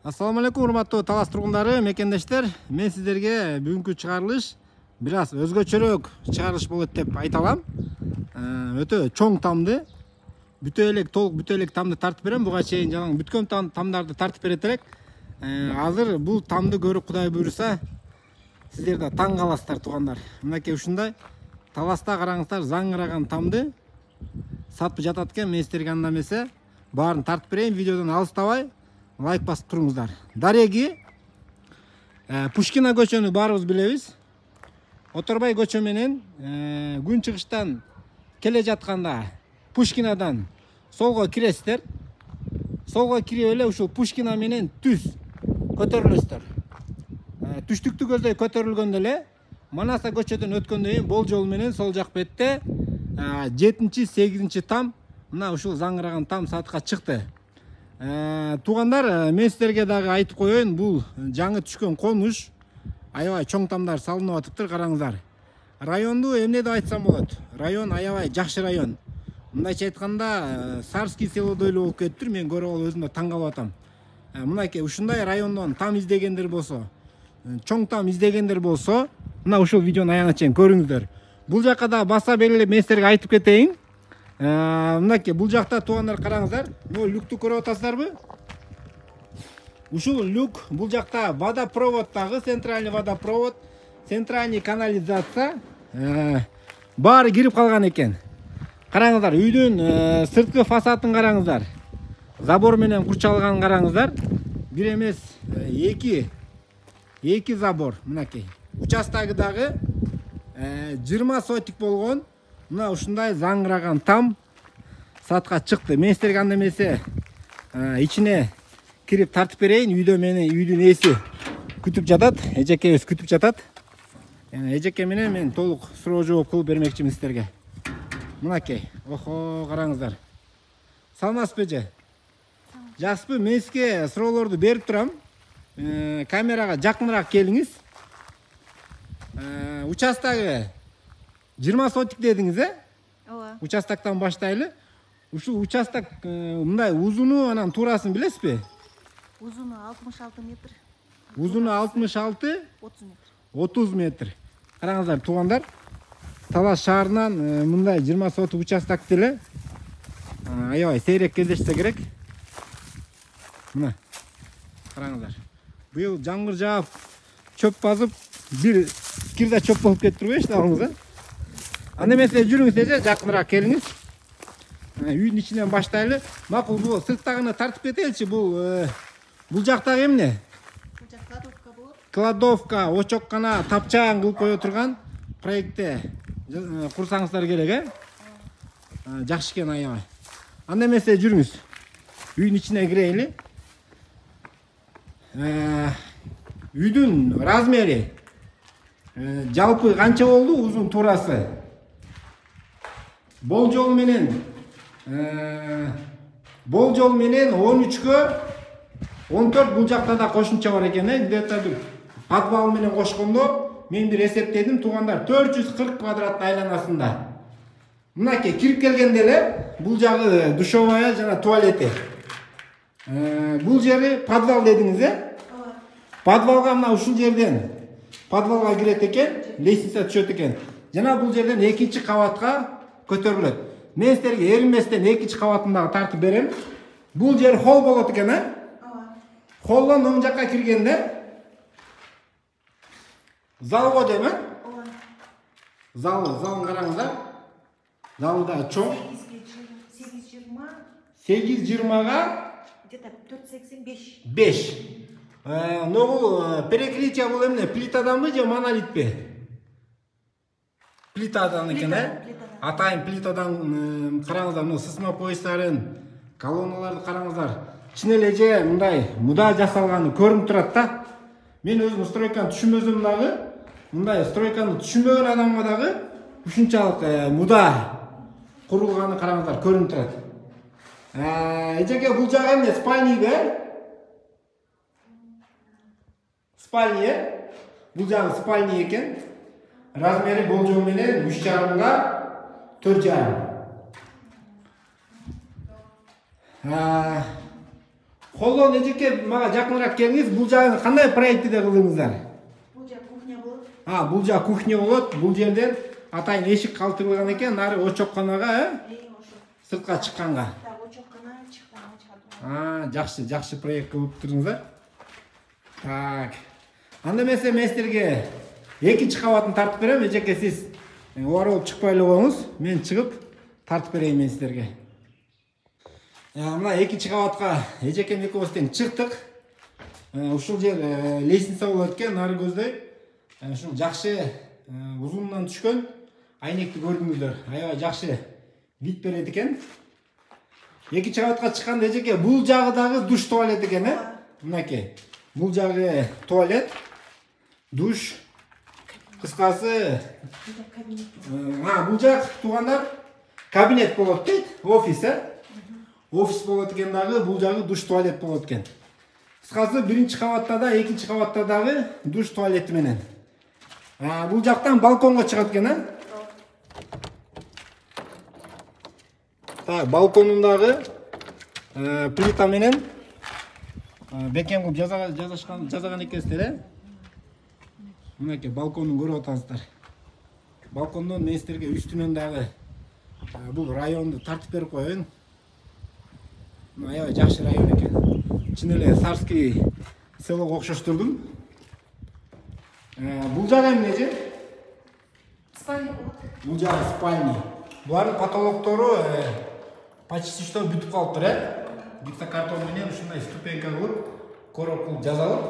Assalamu alaikum, урматтуу Талас тургундары, мекендештер. Мен сиздерге бүгүнкү чыгарылыш бир аз өзгөчөрөөк чыгарылыш болот деп айта алам. Өтө чоң тамды, бүтө элек, толук бүтө элек тамды тартып берем. Буга чейин жаңы бүткөн тамдарды тартып берет элек. Азыр бул тамды көрүп Кудай буйруса, сиздер да таң каласыздар туугандар. Мынакей ушундай Таласта караңыздар, заңыраган тамды сатып жатат экен. Мен сиздерге анда эмесе баарын тартып берейин, видеодон алыстабай. Лайк басып туруңуздар. Дареги Пушкина көчөнү баарыбыз билебиз. Оторбай көчө менен күн чыгыштан келе жатканда Пушкинадан солго киресиздер. Солго кирип эле ушул Пушкина менен түз көтөрүлөсүздөр. Түштүктү көздөй көтөрүлгөндө эле Манаса көчөдөн өткөндөн кийин бол жол менен сол жак бетте 7-8 там мына ушул заңыраган там сатыкка чыкты. Тугандар, мен сиздерге дагы айтып коеюн, бул жаңы түшкөн конуш аябай чоң тамдар салынып атыптыр, караңыздар. Районду эмне деп айтсам болот? Район аябай жакшы район. Мындайча айтканда, Сарский селодой эле болуп кетиптир. Мен көрүп алып өзүм да таң калып атам. Мынакей ушундай райондон там издегендер болсо, чоң там издегендер болсо, мына ушул видеону аягына чейин көрүңүздөр. Бул жакка да баса белгилеп мен сиздерге айтып кетейин. Мынакей бул жакта туугандар караңыздар. Бул люкту көрүп атасыздарбы? Ушул люк бул жакта водопроводтагы центральный водопровод, центральный канализация баары кирип калган экен. Караңыздар, үйдүн сырткы фасадын караңыздар. Забор менен курчалган караңыздар. Бир эмес, эки забор мынакей. Участогы дагы 20 сотик болгон. Мына ушундай заңыраган там сатка чыкты. Мен сиздерге анда эмесе ичине кирип тартып берейин. Үйдө мени үйдүн ээси күтүп жатат, эжекебиз күтүп жатат. Эжеке менен мен толук суроо жооп кылып бермекчимин сиздерге. Мынакей, охо, караңыздар. Саламатсызбы эже? Жакшысызбы? Мен сизге суроолорду берип турам. Камерага жакыныраак келиңиз. Участогы 20 сотик дедиңиз, Ооба. Участоктон баштайлы. Ушул участок мындай узуну анан туурасын билесизби? Узуну 66 метр. Узуну 66, 30 метр. 30 метр. Караңыздар туугандар. Талас шаарынан мындай 20 сотик участок деле аябай сейрек кездешсе керек. Мына. Караңыздар. Быйыл жаңгыр жаап, чөп базып, бир кирде чөп болуп кетип турбайбы, эшнабыңыз, Анда эмесе жүрүңүз эже, жакыныраак келиңиз. Үйдүн ичинен баштайлы. Макул, бул сырттагыны тартып кетеличи. Бул жактагы эмне? Бул жак кладовка болот. Кладовка, очоккана, тапчаан кылып кое турган проектте курсаңыздар керек, Жакшы экен аябай. Анда эмесе жүрүңүз. Үйдүн ичине кирейли. Үйдүн размери жалпы канча болду? Узун туурасы. Бол жол менен 13кө 14 бул жакта да кошумча бар экен, где-то бир подвал менен кошкондо мен бир эсептедим туугандар, 440 квадрат айланасында. Мынакей кирип келгенде эле бул жагы душевая жана туалети. Бул жери подвал дедиңиз, Ооба. Подвалга мына ушул жерден подвалга кирет экен, лестница түшөт экен. Жана бул жерден 2-чи кабатка көтөрүлөт. Мен сиздерге эринбестен 2-чи кабатындагы тартып берем. Бул жер холл болот экен, Ооба. Холлон оң жакка киргенде залго дейм, Ооба. Залын караңыздар. Залы да чоң. 8-20га Где-то 485. 5. Но бул перекрытие бул эмне? Плитаданбы же монолитпи? Плитадан экен, Атайын плитадан караңыздар, мына сысма поястарын, колонналарды караңыздар. Чын эле же мындай муда жасалганы көрүнүп турат да. Мен өзүм стройканы түшүнбөсөм дагы, мындай стройканы түшүнбөгөн адамга дагы ушунчалык муда курулганы караңыздар, көрүнүп турат. Эжеке, бул жагы эмне? Спальня, Спальня. Бул жагы спальня экен. Размери бол жол менен 3,5га 4,5. Колдон эжеке мага жакыныраак келиңиз. Бул жагы кандай проектиде кылдыңыздар? Бул жак кухня болот. Бул жак кухня болот. Бул жерден атайын эшик калтырылган экен, нары очокканага, Ошо. сыртка чыкканга. Так, очоккана чыккан. Жакшы проект кылып турдуңуздар. Так. Анда эмесе мен силерге экинчи кабатын тартып берем. Эжеке сиз оор болуп чыкпай эле коюңуз. Мен чыгып тартып берейин мен силерге. Мына экинчи кабатка эжекем экөөбүз тең чыктык. Ушул жер лестница болот экен, нары көздөй. Ушул жакшы узунунан түшкөн айнекти көрдүңүздөр. Аябай жакшы вид берет экен. Экинчи кабатка чыкканда эжеке бул жагы дагы душ туалет экен, Мынакей. Бул жагы туалет, душ. Кыскасы, бул жак туугандар кабинет болот дейт, офис, Офис болот экен дагы, бул жагы душ туалет болот экен. Кыскасы биринчи кабатта да, экинчи кабатта дагы душ туалети менен. Бул жактан балконго чыгат экен, Так, балконундагы плита менен бекем кылып жазган экенсиздер, Мынакей балконун көрүп атасыздар. Балкондон мен силерге үстүнөн дагы бул районду тартып берип коеюн. Аябай жакшы район экен. Чын эле Сарский селого окшоштурдум. Бул жагы эмне? Спальня болот. Бул жагы спальня. Булардын потолоктору почти что бүтүп калыптыр, Гипсокартон менен ушундай ступенька кылып, корок кылып жазалып.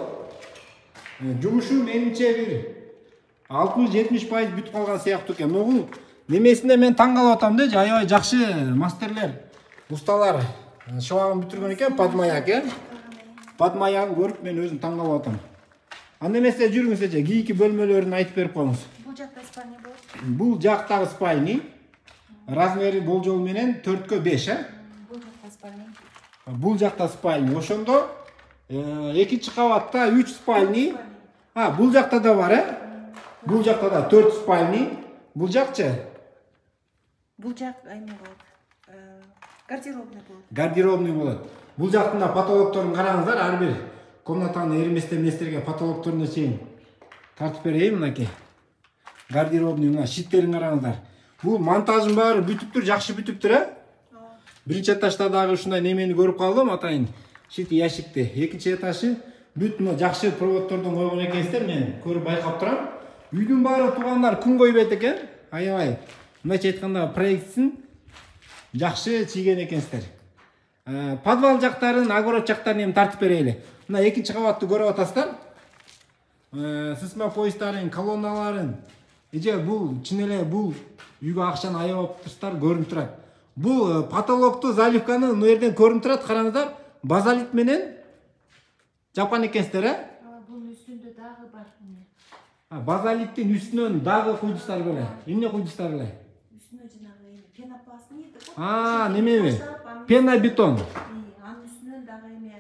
Жумушу менимче бир 60-70% бүтүп калган сыяктуу экен. Бул немесинде мен таң калып атам да, аябай жакшы мастерлер, усталар шабагын бүтүргөн экен, подмаяк, Подмаягын көрүп мен өзүм таң калып атам. Анда эмесе жүрүңүз эже, кийинки бөлмөлөрүн айтып берип коюңуз. Бул жакта спальня болот. Бул жактагы спальня. Размери болжол менен 4/5, Бул жакта спальня. Бул жакта спальня. Ошондо экинчи кабатта 3 спальня. Бул жакта да бар, Бул жакта да 4 спальня. Бул жакчы? Бул жак эме болот. Гардеробный болот. Гардеробный болот. Бул жактын потолокторун караңыздар, ар бир комнатаны эриместен местерге потолокторуна чейин тартып берейин, мынакей. Гардеробный, мына шиттерин караңыздар. Бул монтажын баары бүтүптүр, жакшы бүтүптүр, Биринчи этажда дагы ушундай немени көрүп калдым, атайын шит ящикти. Экинчи этажы бүт мына жакшы проводтордон койгон экенсиздер, мен көрүп байкап турам. Үйдүн баары туугандар күн койбойт экен. Аябай мындайча айтканда проектсин жакшы чийген экенсиздер. Подвал жактарын, огород жактарын эми тартып берели. Мына экинчи кабатты көрүп атасыздар. Сысма поезддарын, колонналарын. Эже бул чын эле бул үйгө акчаны аябап турсуздар, көрүнүп турат. Бул потолокту, заливканы мына жерден көрүнүп турат, караңыздар. Базалит менен жапкан экенсиздер, Бунун үстүндө дагы бар. Базалиттин үстүнөн дагы куйдуңуздар беле? Эмне куйдуңуздар беле? Үстүнө жанагы пенопласт дейт. Неме? Пенобетон. Анын үстүнөн дагы эме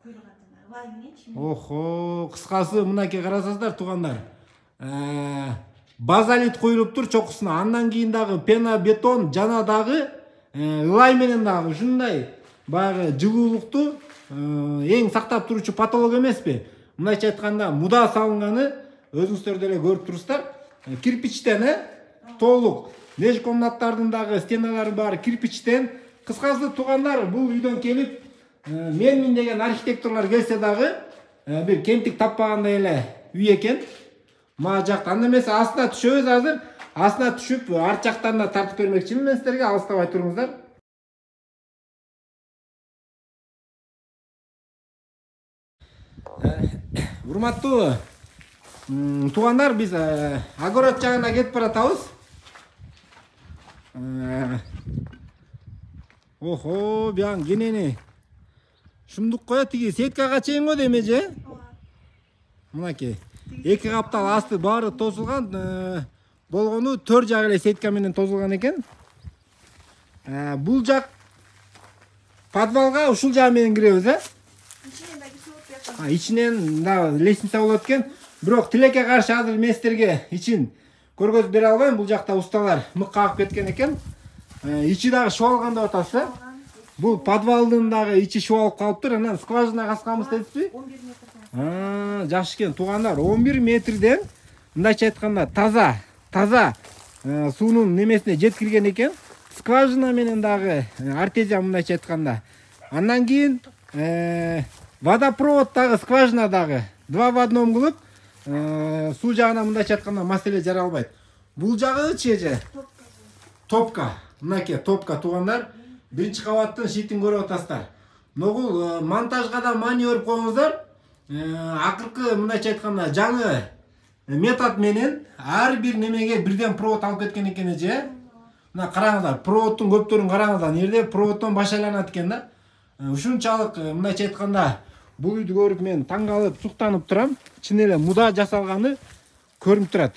куйулган жана. Лай мененчи. Охо, кыскасы мынакей карасаңыздар туугандар. Базалит куюлуптур чокусуна. Андан кийин дагы пенобетон жана дагы лай менен дагы ушундай баягы жылуулукту эң сактап туручу потолок эмеспи? Мындайча айтканда муда салынганы өзүңүздөр деле көрүп турсуздар. Кирпичтен, толук. Межкомнаттардын дагы стеналары баары кирпичтен. Кыскасы туугандар, бул үйдөн келип менмин деген архитекторлор келсе дагы бир кемтик таппагандай эле үй экен. Мага жакты. Анда эмесе астына түшөбүз азыр. Астына түшүп, арт жактарына тартып бермекчимин мен силерге, алыстабай туруңуздар. Урматтуу туугандар, биз огород жагына кетип баратабыз. Охо, биян кенени шумдук коё, тиги сеткага чейин го дейм эже. Мынакей. Эки каптал асты баары тосулган, болгону төр жагы эле сетка менен тосулган экен. Бул жак подвалга ушул жагы менен киребиз, ичинен да лестница болот экен. Бирок тилекке каршы азыр мен силерге ичин көргөзүп бере албайм. Бул жакта усталар мык кагып кеткен экен. Ичи дагы шыбалган деп атасыз, Бул подвалдын дагы ичи шубалып калыптыр. Анан скважина казганбыз дедизби? 11 метрден. Жакшы экен туугандар. 11 метрден мындайча айтканда таза суунун немесине жеткирген экен. Скважина менен дагы артезия мындайча айтканда. Андан кийин водопровод дагы скважина дагы 2 в 1 кылып суу жагына мындайча айтканда маселе жаралбайт. Бул жагычы эже топка. Мынакей топка туугандар. Биринчи кабаттын шитин көрүп атасыздар. Могул монтажга да мани өрип коюңуздар. Акыркы мындайча айтканда жаңы метод менен ар бир немеге бирден провод алып кеткен экен эже. Мына караңыздар, проводдун көптөрүн караңыздар. Нерде проводдон баш айланат экен да. Ушунчалык мындайча айтканда бул үйдү көрүп мен таң калып, суктанып турам. Чын эле муда жасалганы көрүнүп турат.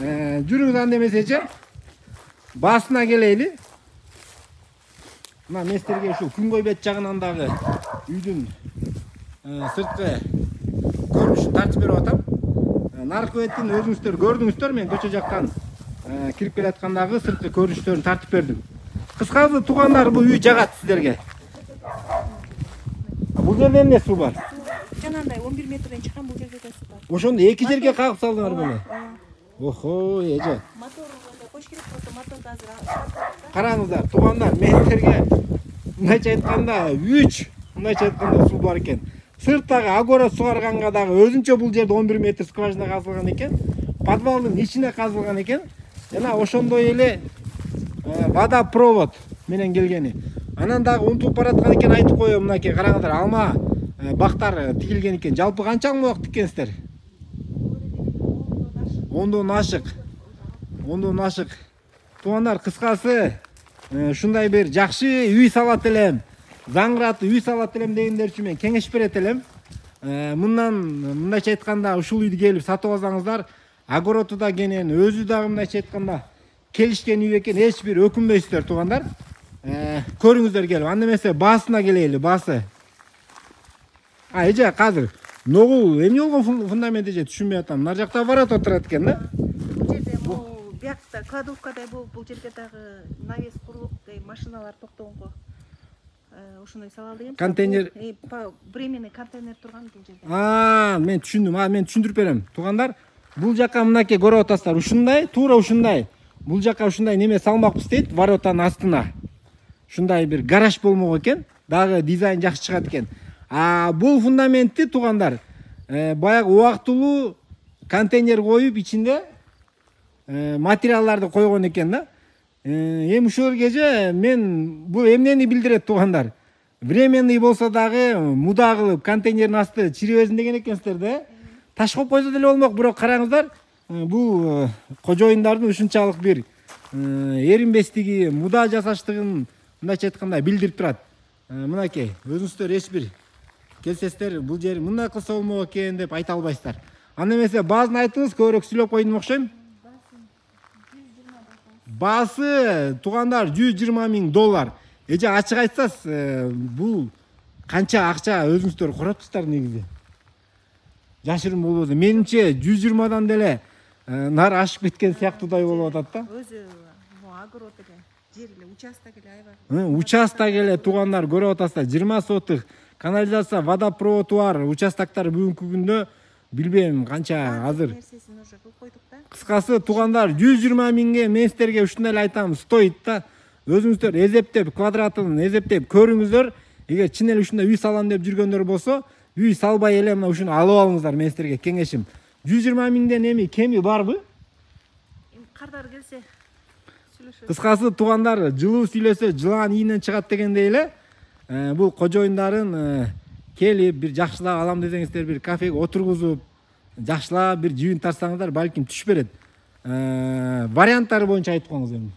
Жүрүңүз анда эмесе басына келели. Мына мен силерге ушу күнгөй бет жагынан дагы үйдүн сырткы көрүнүшүн тартып берип атам. Наркы беттин өзүңүздөр көрдүңүздөр, мен көчө жактан кирип келаткандагы сырткы көрүнүштөрүн тартып бердим. Кыскасы туугандар, бул үй жагат сиздерге. Бул жерде эмне суу бар? Жанагындай 11 метрден чыккан бул жерде да суу бар. Ошондо эки жерге кагып салдыңар беле? Охо, эже. Мотор кош керек болсо моторду азыр Караңыздар, туугандар, мен силерге мындайча айтканда 3 мындайча айтканда суу бар экен. Сырттагы огород сугарганга дагы өзүнчө бул жерде 11 метр скважина казылган экен. Подвалдын ичине казылган экен. Жана ошондой эле водопровод менен келгени. Анан дагы унутуп бараткан экен айтып коём, мынакей караңыздар, алма бактар тигилген экен. Жалпы канча алма бак тиккенсиздер? 10дон ашык. Туугандар, кыскасы ушундай бир жакшы үй салат элем, заңыратты үй салат элем дегендер үчүн мен кеңеш берет элем. Мындайча айтканда ушул үйдү келип сатып алсаңыздар, огороду да кенен, өзү дагы мындайча айтканда келишкен үй экен, эч бир өкүнбөйсүздөр туугандар. Көрүңүздөр келип. Анда эмесе баасына келели, баасы. Эже азыр ногул эмне болгон фундамент эже түшүнбөй атам. Нар жакта ворот отурат экен да. бул жерде биякта кладовкадай болуп, бул жерге дагы навес курулуп, машиналар токтогонго ошондой салалды экен. Контейнер, временный контейнер турган бул жерде. Мен түшүндүм. Мен түшүндүрүп берем. Туугандар, бул жака мынакей көрүп атасыздар. Ушундай, туура ушундай. Бул жака ушундай неме салмакпыз дейт, воротанын астына. Ушундай бир гараж болмок экен. Дагы дизайн жакшы чыгат экен. Бул фундаментти туугандар, баягы убактылуу контейнер коюп, ичинде материалдарды койгон экен да. Эми ушул кеже мен бул эмнени билдирет туугандар? Временный болсо дагы муда кылып контейнердин асты чиребезин деген экенсиздер да. Таш коюп койсо деле болмок, бирок караңыздар, бул кожоюндардын ушунчалык бир эринбестиги, муда жасаштыгын мындайча айтканда билдирип турат. Мынакей, өзүңүздөр эч бир келсеңиздер, бул жер мындай кылса болмок экен деп айта албайсыздар. Анда эмесе баазын айтыңыз, көбүрөөк сүйлөп койдум окшойм. Баасы туугандар $120,000. Эже ачык айтсас, бул канча акча өзүңүздөр куратсыздар негизи. Жашырын болбосо, менимче 120дан деле нар ашып кеткен сыяктуудай болуп атат да. Өзү огород эле, жер эле, участок эле аябай. Участок эле туугандар көрүп атасыздар, 20 сотых канализация, водопроводу бар участоктор бүгүнкү күндө билбейм канча азыр. Кыскасы туугандар, 120,000ге мен силерге ушундай эле айтам, стоит да. Өзүңүздөр эзептеп, квадратын эзептеп көрүңүздөр. Эгер чын эле ушундай үй салам деп жүргөндөр болсо, үй салбай эле мына ушуну алып алыңыздар, мен силерге кеңешим. 120,000ден эми кеми барбы? Кардар келсе сүйлөшөбүз. Кыскасы туугандар, жылуу сүйлөсө жылан ийинен чыгат дегендей эле, бул кожоюндарын келип бир жакшылап алам десеңиздер, бир кафеге отургузуп, жакшылап бир жыйын тартсаңыздар, балким түш берет. Варианттары боюнча айтып коюңуз эми.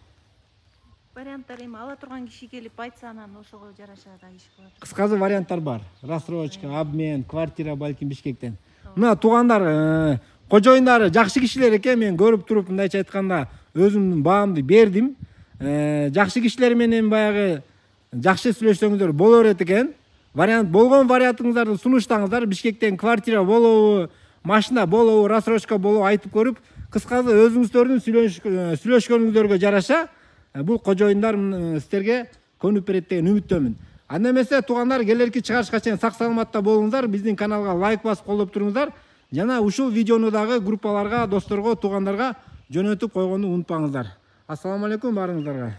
Варианттар эми ала турган киши келип айтса, анан ошого жараша да иш кылат. Кыскасы варианттар бар. Рассрочка, обмен, квартира балким Бишкектен. Мына туугандар, кожоюндары жакшы кишилер экен, мен көрүп туруп мындайча айтканда өзүмдүн баамды бердим. Жакшы кишилер менен баягы жакшы сүйлөшсөңүздөр боло берет экен. Вариант болгон вариантыңыздарды сунуштаңыздар. Бишкектен квартира болобу, машина болобу, рассрочка болобу айтып көрүп, кыскасы өзүңүздөрдүн сүйлөшкөнүңүздөргө жараша бул кожоюндар силерге көнүп берет деген үмүттөмүн. Анда эмесе туугандар, келерки чыгарышка чейин сак саламатта болуңуздар, биздин каналга лайк басып колдоп туруңуздар. Жана ушул видеону дагы группаларга, досторго, туугандарга жөнөтүп койгонду унутпаңыздар. Ассаламу алейкум баарыңыздарга.